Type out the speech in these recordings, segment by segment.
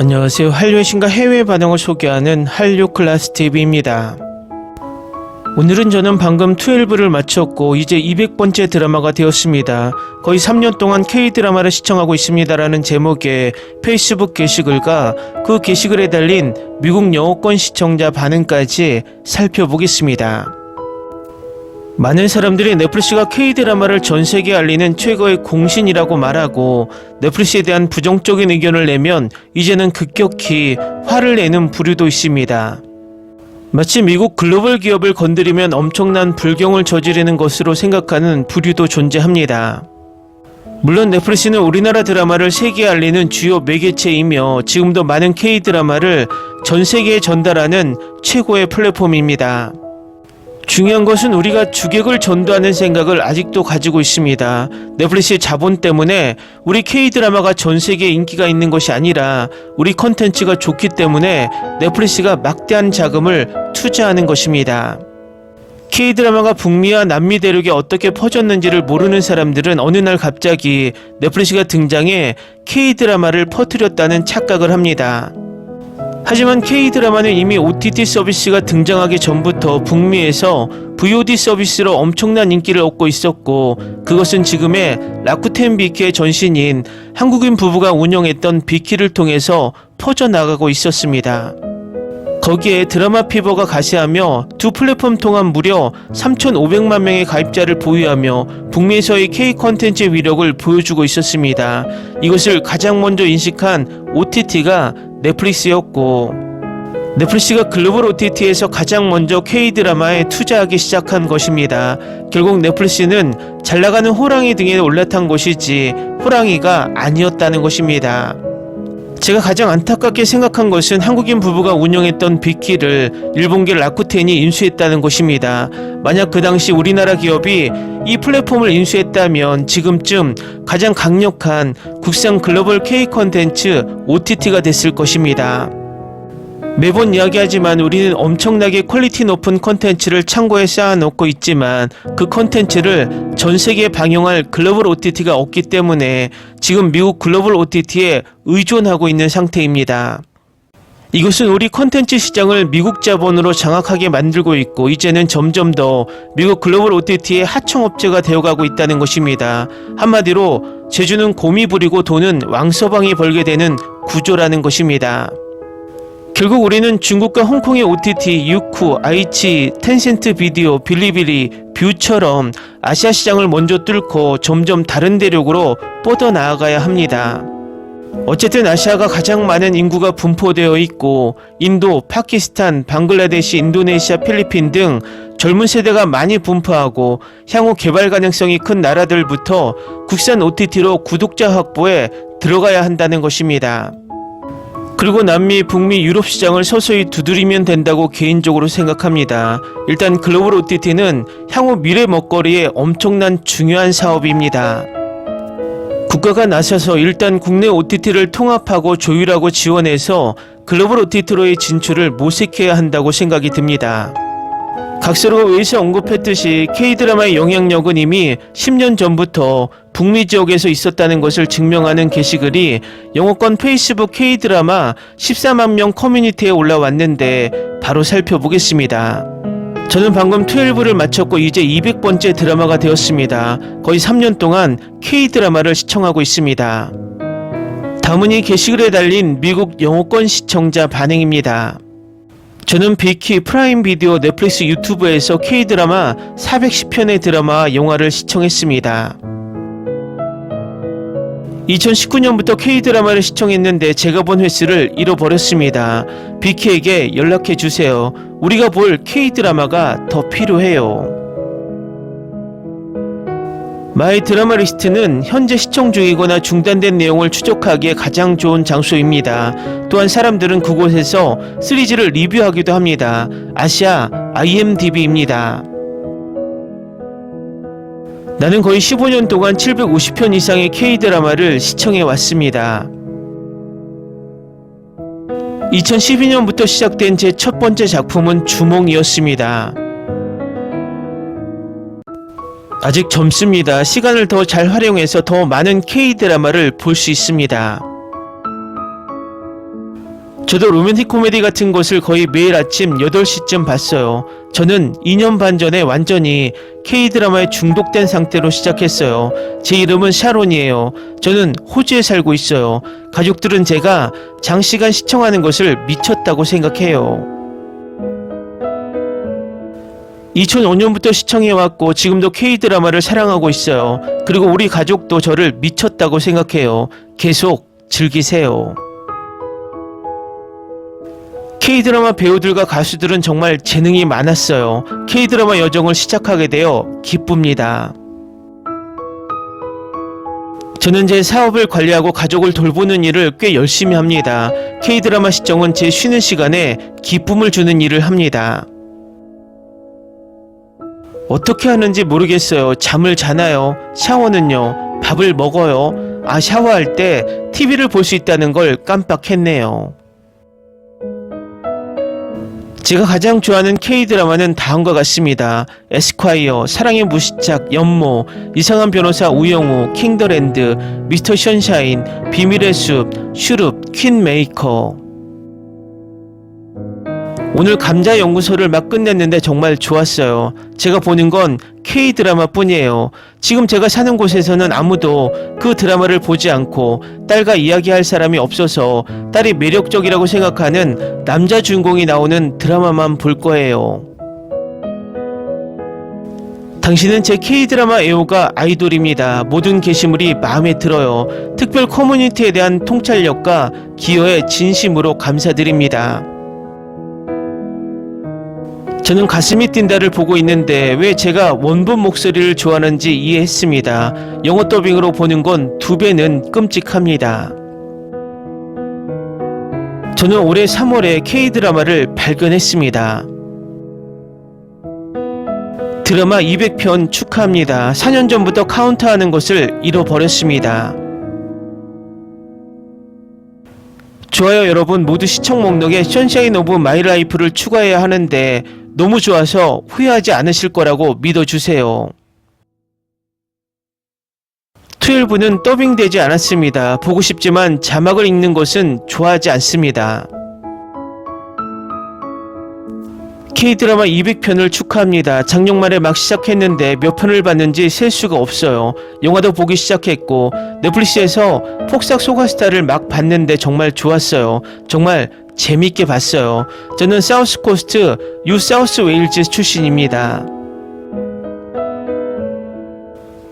안녕하세요. 한류의 신과 해외 반응을 소개하는 한류 클래스TV입니다. 오늘은 저는 방금 12를 마쳤고 이제 200번째 드라마가 되었습니다. 거의 3년 동안 K드라마를 시청하고 있습니다라는 제목의 페이스북 게시글과 그 게시글에 달린 미국 영어권 시청자 반응까지 살펴보겠습니다. 많은 사람들이 넷플릭스가 K드라마를 전세계에 알리는 최고의 공신이라고 말하고 넷플릭스에 대한 부정적인 의견을 내면 이제는 급격히 화를 내는 부류도 있습니다. 마치 미국 글로벌 기업을 건드리면 엄청난 불경을 저지르는 것으로 생각하는 부류도 존재합니다. 물론 넷플릭스는 우리나라 드라마를 세계에 알리는 주요 매개체이며 지금도 많은 K드라마를 전 세계에 전달하는 최고의 플랫폼입니다. 중요한 것은 우리가 주객을 전도하는 생각을 아직도 가지고 있습니다. 넷플릭스의 자본 때문에 우리 K드라마가 전 세계에 인기가 있는 것이 아니라 우리 컨텐츠가 좋기 때문에 넷플릭스가 막대한 자금을 투자하는 것입니다. K드라마가 북미와 남미 대륙에 어떻게 퍼졌는지를 모르는 사람들은 어느 날 갑자기 넷플릭스가 등장해 K드라마를 퍼뜨렸다는 착각을 합니다. 하지만 K드라마는 이미 OTT 서비스가 등장하기 전부터 북미에서 VOD 서비스로 엄청난 인기를 얻고 있었고 그것은 지금의 라쿠텐 비키의 전신인 한국인 부부가 운영했던 비키를 통해서 퍼져나가고 있었습니다. 거기에 드라마 피버가 가세하며 두 플랫폼 통합 무려 3,500만 명의 가입자를 보유하며 북미에서의 K 컨텐츠의 위력을 보여주고 있었습니다. 이것을 가장 먼저 인식한 OTT가 넷플릭스였고 넷플릭스가 글로벌 OTT에서 가장 먼저 K드라마에 투자하기 시작한 것입니다. 결국 넷플릭스는 잘나가는 호랑이 등에 올라탄 것이지 호랑이가 아니었다는 것입니다. 제가 가장 안타깝게 생각한 것은 한국인 부부가 운영했던 비키를 일본계 라쿠텐이 인수했다는 것입니다. 만약 그 당시 우리나라 기업이 이 플랫폼을 인수했다면 지금쯤 가장 강력한 국산 글로벌 K 컨텐츠 OTT가 됐을 것입니다. 매번 이야기하지만 우리는 엄청나게 퀄리티 높은 컨텐츠를 창고에 쌓아놓고 있지만 그 컨텐츠를 전 세계에 방영할 글로벌 OTT가 없기 때문에 지금 미국 글로벌 OTT에 의존하고 있는 상태입니다. 이것은 우리 컨텐츠 시장을 미국 자본으로 장악하게 만들고 있고 이제는 점점 더 미국 글로벌 OTT의 하청업체가 되어가고 있다는 것입니다. 한마디로 제주는 곰이 부리고 돈은 왕서방이 벌게 되는 구조라는 것입니다. 결국 우리는 중국과 홍콩의 OTT, 유쿠, 아이치, 텐센트 비디오, 빌리빌리, 뷰처럼 아시아 시장을 먼저 뚫고 점점 다른 대륙으로 뻗어나아가야 합니다. 어쨌든 아시아가 가장 많은 인구가 분포되어 있고 인도, 파키스탄, 방글라데시, 인도네시아, 필리핀 등 젊은 세대가 많이 분포하고 향후 개발 가능성이 큰 나라들부터 국산 OTT로 구독자 확보에 들어가야 한다는 것입니다. 그리고 남미, 북미, 유럽 시장을 서서히 두드리면 된다고 개인적으로 생각합니다. 일단 글로벌 OTT는 향후 미래 먹거리에 엄청난 중요한 사업입니다. 국가가 나서서 일단 국내 OTT를 통합하고 조율하고 지원해서 글로벌 OTT로의 진출을 모색해야 한다고 생각이 듭니다. 각서로 위에서 언급했듯이 K드라마의 영향력은 이미 10년 전부터 북미 지역에서 있었다는 것을 증명하는 게시글이 영어권 페이스북 K드라마 14만 명 커뮤니티에 올라왔는데 바로 살펴보겠습니다. 저는 방금 12를 마쳤고 이제 200번째 드라마가 되었습니다. 거의 3년 동안 K드라마를 시청하고 있습니다. 다음은 이 게시글에 달린 미국 영어권 시청자 반응입니다. 저는 비키, 프라임 비디오, 넷플릭스, 유튜브에서 K드라마 410편의 드라마와 영화를 시청했습니다. 2019년부터 K드라마를 시청했는데 제가 본 횟수를 잃어버렸습니다. 비키에게 연락해주세요. 우리가 볼 K드라마가 더 필요해요. 마이 드라마 리스트는 현재 시청 중이거나 중단된 내용을 추적하기에 가장 좋은 장소입니다. 또한 사람들은 그곳에서 시리즈를 리뷰하기도 합니다. 아시아 IMDb입니다. 나는 거의 15년 동안 750편 이상의 K드라마를 시청해 왔습니다. 2012년부터 시작된 제 첫 번째 작품은 주몽이었습니다. 아직 젊습니다. 시간을 더 잘 활용해서 더 많은 K드라마를 볼 수 있습니다. 저도 로맨틱 코미디 같은 것을 거의 매일 아침 8시쯤 봤어요. 저는 2년 반 전에 완전히 K-드라마에 중독된 상태로 시작했어요. 제 이름은 샤론이에요. 저는 호주에 살고 있어요. 가족들은 제가 장시간 시청하는 것을 미쳤다고 생각해요. 2005년부터 시청해왔고 지금도 K-드라마를 사랑하고 있어요. 그리고 우리 가족도 저를 미쳤다고 생각해요. 계속 즐기세요. K-드라마 배우들과 가수들은 정말 재능이 많았어요. K-드라마 여정을 시작하게 되어 기쁩니다. 저는 제 사업을 관리하고 가족을 돌보는 일을 꽤 열심히 합니다. K-드라마 시청은 제 쉬는 시간에 기쁨을 주는 일을 합니다. 어떻게 하는지 모르겠어요. 잠을 자나요? 샤워는요? 밥을 먹어요? 샤워할 때 TV를 볼 수 있다는 걸 깜빡했네요. 제가 가장 좋아하는 K-드라마는 다음과 같습니다. 에스콰이어, 사랑의 무시착, 연모, 이상한 변호사 우영우, 킹더랜드, 미스터 션샤인, 비밀의 숲, 슈룹, 퀸 메이커. 오늘 감자 연구소를 막 끝냈는데 정말 좋았어요. 제가 보는 건 K-드라마 뿐이에요. 지금 제가 사는 곳에서는 아무도 그 드라마를 보지 않고 딸과 이야기할 사람이 없어서 딸이 매력적이라고 생각하는 남자 주인공이 나오는 드라마만 볼 거예요. 당신은 제 K-드라마 애호가 아이돌입니다. 모든 게시물이 마음에 들어요. 특별 커뮤니티에 대한 통찰력과 기여에 진심으로 감사드립니다. 저는 가슴이 뛴다를 보고 있는데 왜 제가 원본 목소리를 좋아하는지 이해했습니다. 영어 더빙으로 보는 건 2배는 끔찍합니다. 저는 올해 3월에 K-드라마를 발견했습니다. 드라마 200편 축하합니다. 4년 전부터 카운트하는 것을 잃어버렸습니다. 좋아요 여러분, 모두 시청 목록에 션샤인 오브 마이 라이프를 추가해야 하는데 너무 좋아서 후회하지 않으실 거라고 믿어주세요. 12는 더빙되지 않았습니다. 보고 싶지만 자막을 읽는 것은 좋아하지 않습니다. K-드라마 200편을 축하합니다. 작년 말에 막 시작했는데 몇 편을 봤는지 셀 수가 없어요. 영화도 보기 시작했고 넷플릭스에서 폭삭 소가스타를 막 봤는데 정말 좋았어요. 정말 재밌게 봤어요. 저는 사우스코스트 뉴 사우스 웨일즈 출신입니다.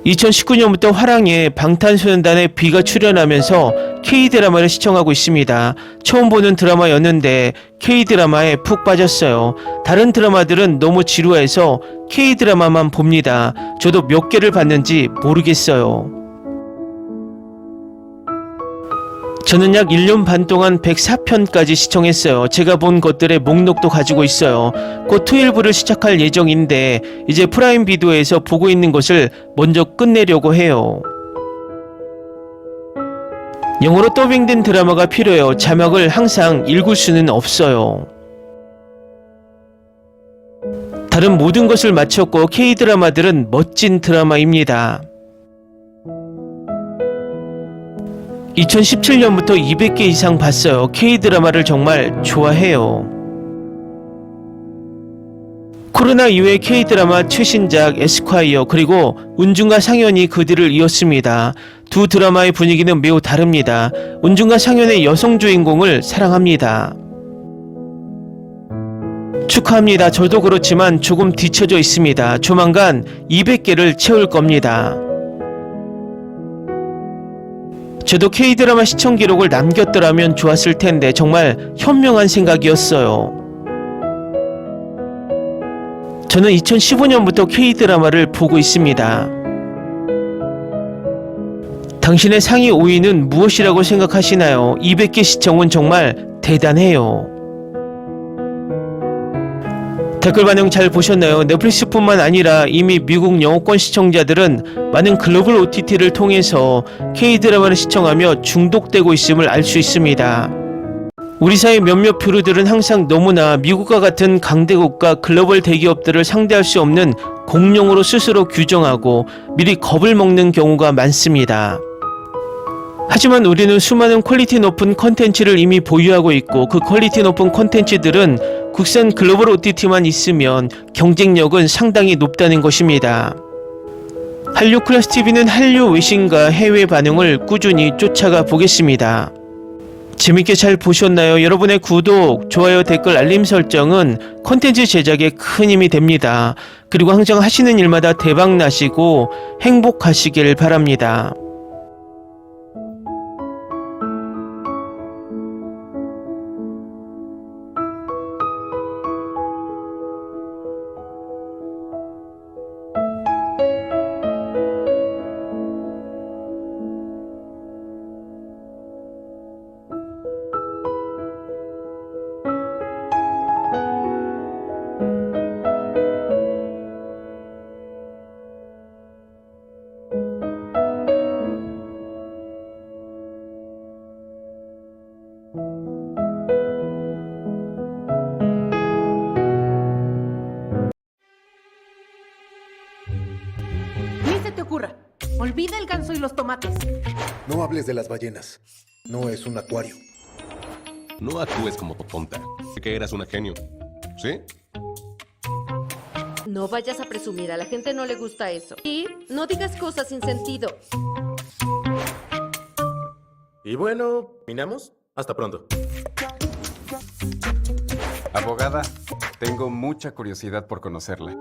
2019년부터 화랑에 방탄소년단의 비가 출연하면서 K-드라마를 시청하고 있습니다. 처음 보는 드라마였는데 K-드라마에 푹 빠졌어요. 다른 드라마들은 너무 지루해서 K-드라마만 봅니다. 저도 몇 개를 봤는지 모르겠어요. 저는 약 1년 반 동안 104편까지 시청했어요. 제가 본 것들의 목록도 가지고 있어요. 곧 12를 시작할 예정인데 이제 프라임 비디오에서 보고 있는 것을 먼저 끝내려고 해요. 영어로 더빙된 드라마가 필요해요. 자막을 항상 읽을 수는 없어요. 다른 모든 것을 마쳤고 K-드라마들은 멋진 드라마입니다. 2017년부터 200개 이상 봤어요. K-드라마를 정말 좋아해요. 코로나 이후에 K-드라마 최신작 에스콰이어 그리고 운중과 상현이 그 뒤를 이었습니다. 두 드라마의 분위기는 매우 다릅니다. 운중과 상현의 여성 주인공을 사랑합니다. 축하합니다. 저도 그렇지만 조금 뒤쳐져 있습니다. 조만간 200개를 채울 겁니다. 저도 K-드라마 시청 기록을 남겼더라면 좋았을 텐데 정말 현명한 생각이었어요. 저는 2015년부터 K-드라마를 보고 있습니다. 당신의 상위 5위는 무엇이라고 생각하시나요? 200개 시청은 정말 대단해요. 댓글 반영 잘 보셨나요? 넷플릭스뿐만 아니라 이미 미국 영어권 시청자들은 많은 글로벌 OTT를 통해서 K-드라마를 시청하며 중독되고 있음을 알 수 있습니다. 우리 사회 몇몇 뷰르들은 항상 너무나 미국과 같은 강대국과 글로벌 대기업들을 상대할 수 없는 공룡으로 스스로 규정하고 미리 겁을 먹는 경우가 많습니다. 하지만 우리는 수많은 퀄리티 높은 컨텐츠를 이미 보유하고 있고 그 퀄리티 높은 컨텐츠들은 국산 글로벌 OTT만 있으면 경쟁력은 상당히 높다는 것입니다. 한류 클래스 TV는 한류 외신과 해외 반응을 꾸준히 쫓아가 보겠습니다. 재밌게 잘 보셨나요? 여러분의 구독, 좋아요, 댓글, 알림 설정은 컨텐츠 제작에 큰 힘이 됩니다. 그리고 항상 하시는 일마다 대박 나시고 행복하시길 바랍니다. Ni se te ocurra. Olvida el ganso y los tomates. No hables de las ballenas. No es un acuario. No actúes como tonta. Que eras una genio. ¿Sí? No vayas a presumir, a la gente no le gusta eso. Y no digas cosas sin sentido. Y bueno, ¿minamos? Hasta pronto. Abogada, tengo mucha curiosidad por conocerla.